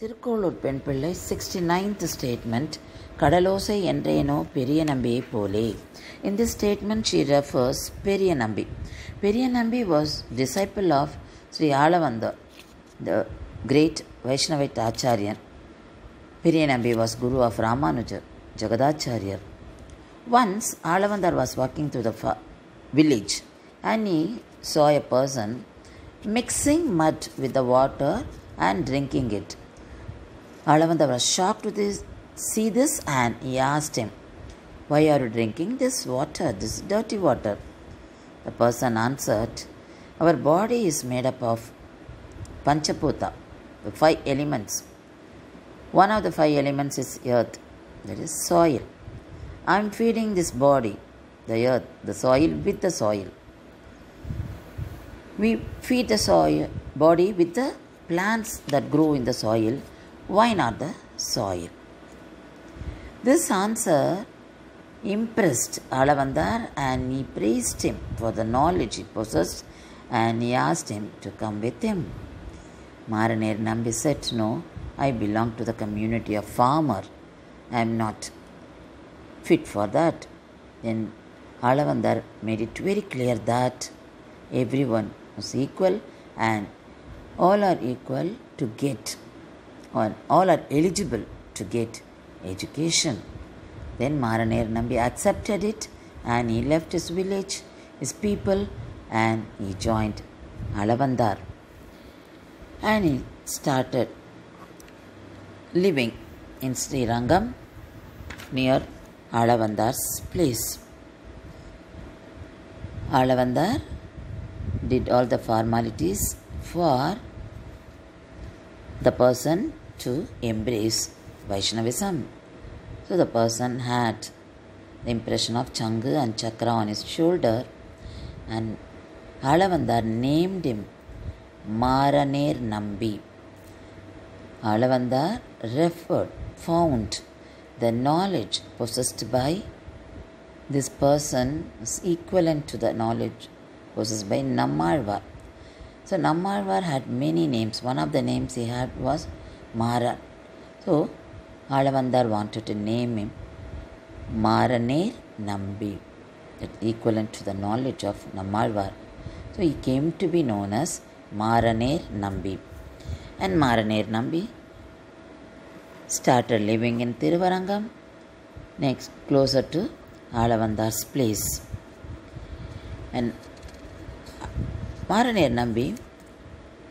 திருக்கோளூர் பெண் பிள்ளை 69th statement, கடலோசை என்றேனோ பெரிய நம்பியைப் போலே. In this statement she refers Periya Nambi. Periya Nambi was disciple of Sri Alavandar, the great Vaishnavite Acharya. Periya Nambi was guru of Ramanuja, Jagadacharya. Once Alavandar was walking through the village and he saw a person mixing mud with the water and drinking it. Alavandar was shocked to see this and he asked him, "Why are you drinking this water, this dirty water?" The person answered, "Our body is made up of Panchaputta, the 5 elements. One of the 5 elements is earth, that is soil. I am feeding this body, the earth, the soil with the soil. We feed the soil body with the plants that grow in the soil. Why not the soil?" This answer impressed Alavandar and he praised him for the knowledge he possessed and he asked him to come with him. Maraner Nambi said, "No, I belong to the community of farmer. I am not fit for that." Then Alavandar made it very clear that everyone was equal and all are equal to get, or all are eligible to get education. Then Maraner Nambi accepted it and he left his village, his people, and he joined Alavandar. And he started living in Srirangam near Alavandar's place. Alavandar did all the formalities for the person to embrace Vaishnavism. So the person had the impression of Changu and Chakra on his shoulder, and Alavandar named him Maraner Nambi. Alavandar found the knowledge possessed by this person is equivalent to the knowledge possessed by Nammalvar. So Nammalvar had many names. One of the names he had was Maran. So Alavandar wanted to name him Maraner Nambi, that equivalent to the knowledge of Nammalvar. So he came to be known as Maraner Nambi. And Maraner Nambi started living in Thiruvarangam, next closer to Alavandar's place. And Maraner Nambi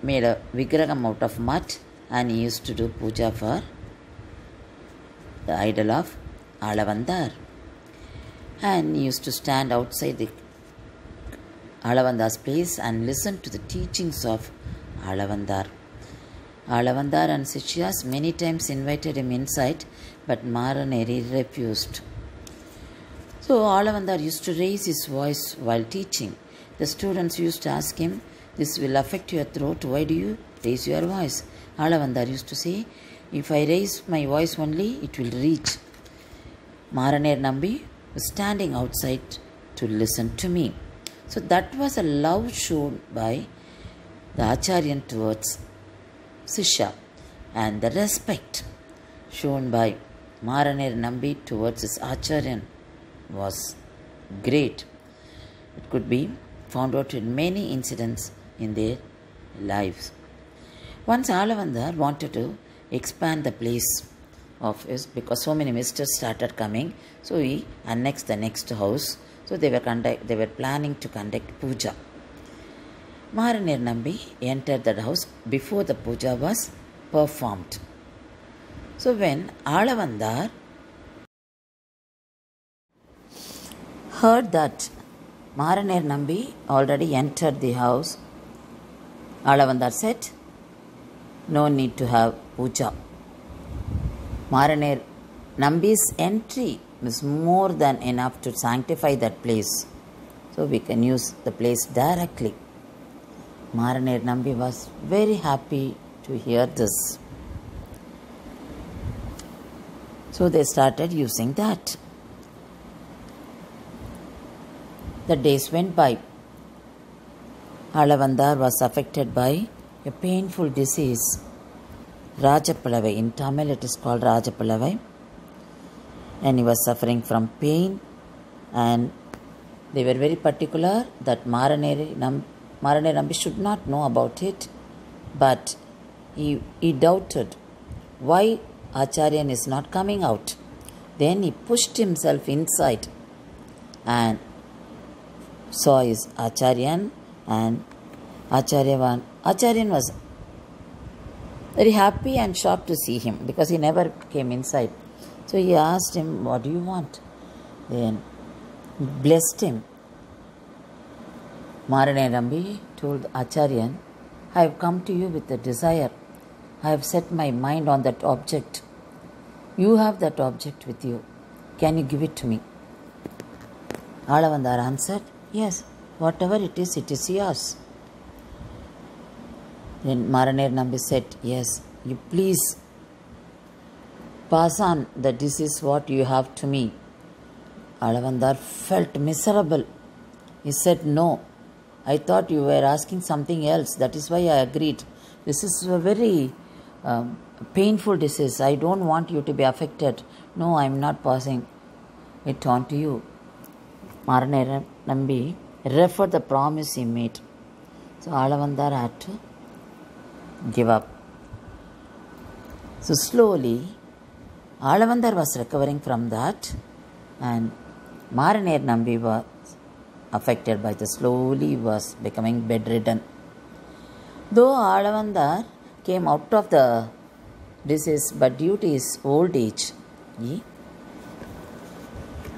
made a vigraham out of mud and he used to do puja for the idol of Alavandar. And he used to stand outside the Alavandar's place and listen to the teachings of Alavandar. Alavandar and Sishyas many times invited him inside, but Maraneri refused. So Alavandar used to raise his voice while teaching. The students used to ask him, "This will affect your throat, why do you raise your voice?" Alavandar used to say, "If I raise my voice only, it will reach." Maraner Nambi was standing outside to listen to me. So that was a love shown by the Acharyan towards Sishya, and the respect shown by Maraner Nambi towards his Acharyan was great. It could be found out in many incidents in their lives. Once Alavandar wanted to expand the place of his, because so many visitors started coming, so he annexed the next house. So they were planning to conduct puja. Maraner Nambi entered that house before the puja was performed. So when Alavandar heard that Maraner Nambi already entered the house, Alavandar said, "No need to have puja. Maraner Nambi's entry is more than enough to sanctify that place. So we can use the place directly." Maraner Nambi was very happy to hear this. So they started using that. The days went by. Alavandar was affected by a painful disease. Rajapalavai. In Tamil it is called Rajapalavai. And he was suffering from pain, and they were very particular that Maraneri Nambi should not know about it, but he doubted why Acharyan is not coming out. Then he pushed himself inside and saw his Acharyan, and Acharyan was very happy and shocked to see him because he never came inside. So he asked him, "What do you want?" Then blessed him. Maraneri Nambi told Acharyan, "I have come to you with a desire. I have set my mind on that object. You have that object with you. Can you give it to me?" Alavandar answered, "Yes, whatever it is yours." Then Maraneri Nambi said, "Yes, you please pass on that this is what you have to me." Alavandar felt miserable. He said, "No, I thought you were asking something else. That is why I agreed. This is a very painful disease. I don't want you to be affected. No, I am not passing it on to you." Maraneri Nambi referred the promise he made. So Alavandar had to give up. So slowly, Alavandar was recovering from that, and Maraneri Nambi was affected by the slowly was becoming bedridden. Though Alavandar came out of the disease, but due to his old age, he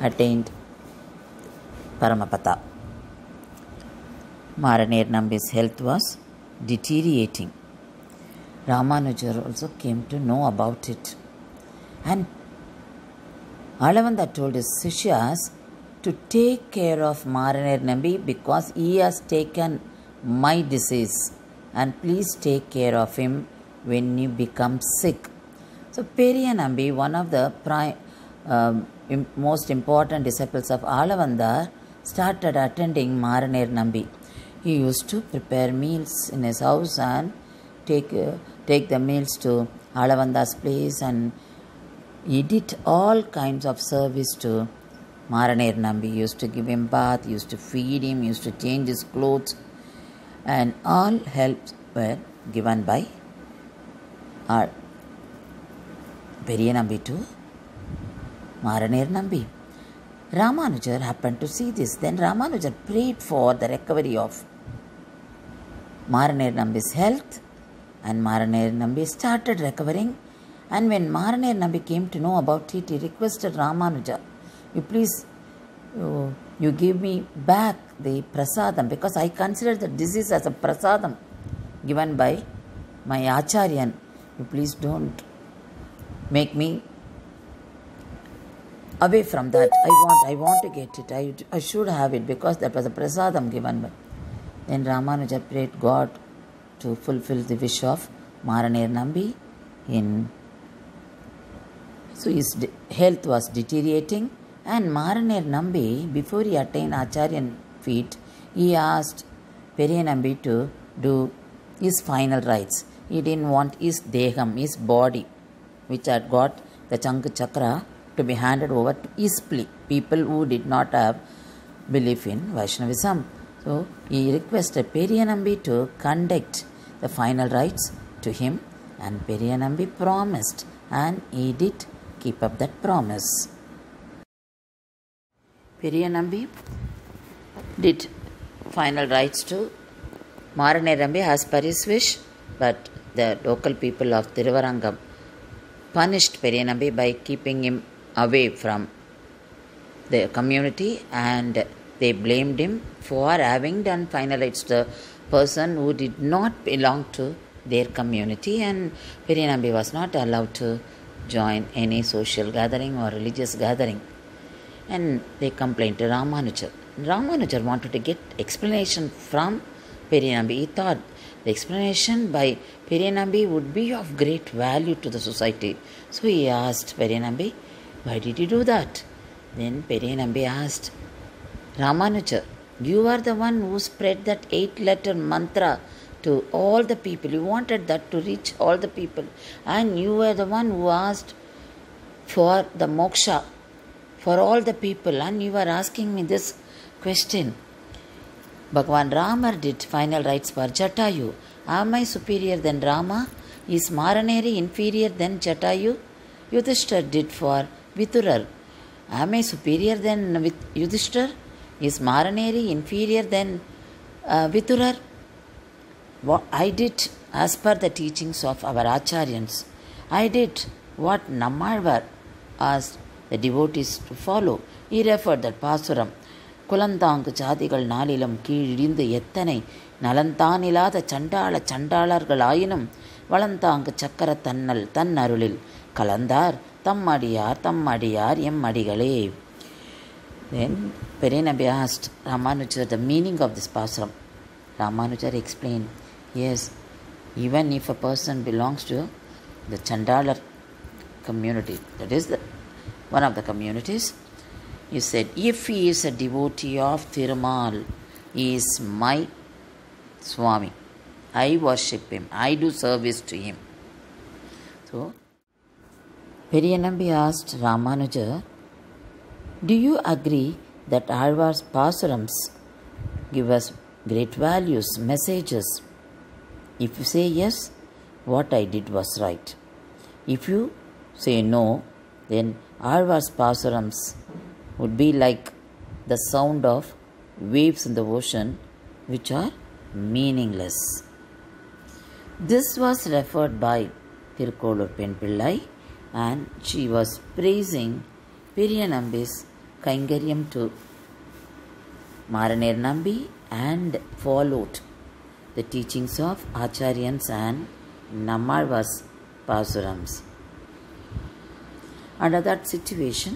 attained Paramapada. Maraneri Nambi's health was deteriorating. Ramanujar also came to know about it. And Alavandar told his Sishyas to take care of Maraneri Nambi because he has taken my disease, and please take care of him when you become sick. So Periya Nambi, one of the most important disciples of Alavandar, started attending Maraneri Nambi. He used to prepare meals in his house and take the meals to Alavandar's place, and he did all kinds of service to Maraneri Nambi. He used to give him bath, used to feed him, used to change his clothes, and all helps were given by our Periya Nambi to Maraneri Nambi. Ramanujar happened to see this. Then Ramanujar prayed for the recovery of Maraneri Nambi's health, and Maraneri Nambi started recovering. And when Maraneri Nambi came to know about it, he requested Ramanuja, "You please, you give me back the prasadam, because I consider the disease as a prasadam given by my Acharyan. You please don't make me away from that. I want to get it. I should have it because that was a prasadam given by." Then Ramanuja prayed God to fulfill the wish of Maraneri Nambi. So his health was deteriorating, and Maraneri Nambi, before he attained Acharyan feet, he asked Periya Nambi to do his final rites. He didn't want his deham, his body, which had got the Chanka Chakra, to be handed over to his people who did not have belief in Vaishnavism. So he requested Periya Nambi to conduct the final rites to him, and Periya Nambi promised, and he did keep up that promise. Periya Nambi did final rites to Maraneri Nambi as per his wish, but the local people of Thiruvarangam punished Periya Nambi by keeping him away from the community, and they blamed him for having done final rites to the person who did not belong to their community, and Periya Nambi was not allowed to join any social gathering or religious gathering. And they complained to Ramanujar. Ramanujar wanted to get explanation from Periya Nambi. He thought the explanation by Periya Nambi would be of great value to the society. So he asked Periya Nambi, "Why did you do that?" Then Periya Nambi asked, "Ramanujar, you are the one who spread that 8-letter mantra to all the people. You wanted that to reach all the people. And you were the one who asked for the moksha for all the people. And you were asking me this question. Bhagavan Rama did final rites for Jatayu. Am I superior than Rama? Is Maraneri inferior than Jatayu? Yudhishthir did for Vithurar. Am I superior than Yudhishthir? Is Maraneri inferior than Vithurar? What I did as per the teachings of our Acharyans. I did what Nammalvar asked the devotees to follow. He referred that Pasuram. குலந்தாங்கு ஜாதிகள் நாளிலும் கீழிந்து எத்தனை நலந்தானில்லாத சண்டாளர்களாயினும் வளந்தாங்கு சக்கர தன்னல் தன் அருளில் கலந்தார் தம்மடியார் எம்மடிகளே. Then Perinabi asked Ramanujar the meaning of this pasuram. Ramanujar explained, yes, even if a person belongs to the Chandalar community, that is one of the communities, he said, if he is a devotee of Thirumal, he is my Swami. I worship him. I do service to him. So, Periyanambi asked Ramanuja, do you agree that Alvar's Pasurams give us great values, messages? If you say yes, what I did was right. If you say no, then Alvar's Pasurams would be like the sound of waves in the ocean, which are meaningless. This was referred by Tirukkolur Pen Pillai, and she was praising Periyanambi's Kaingaryam to Maraner Nambi and followed the teachings of Acharyans and Nammalvar's Pasurams. Under that situation,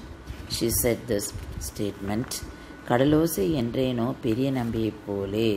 she said this statement, கடலோசை என்றேனோ பெரிய நம்பியைப் போலே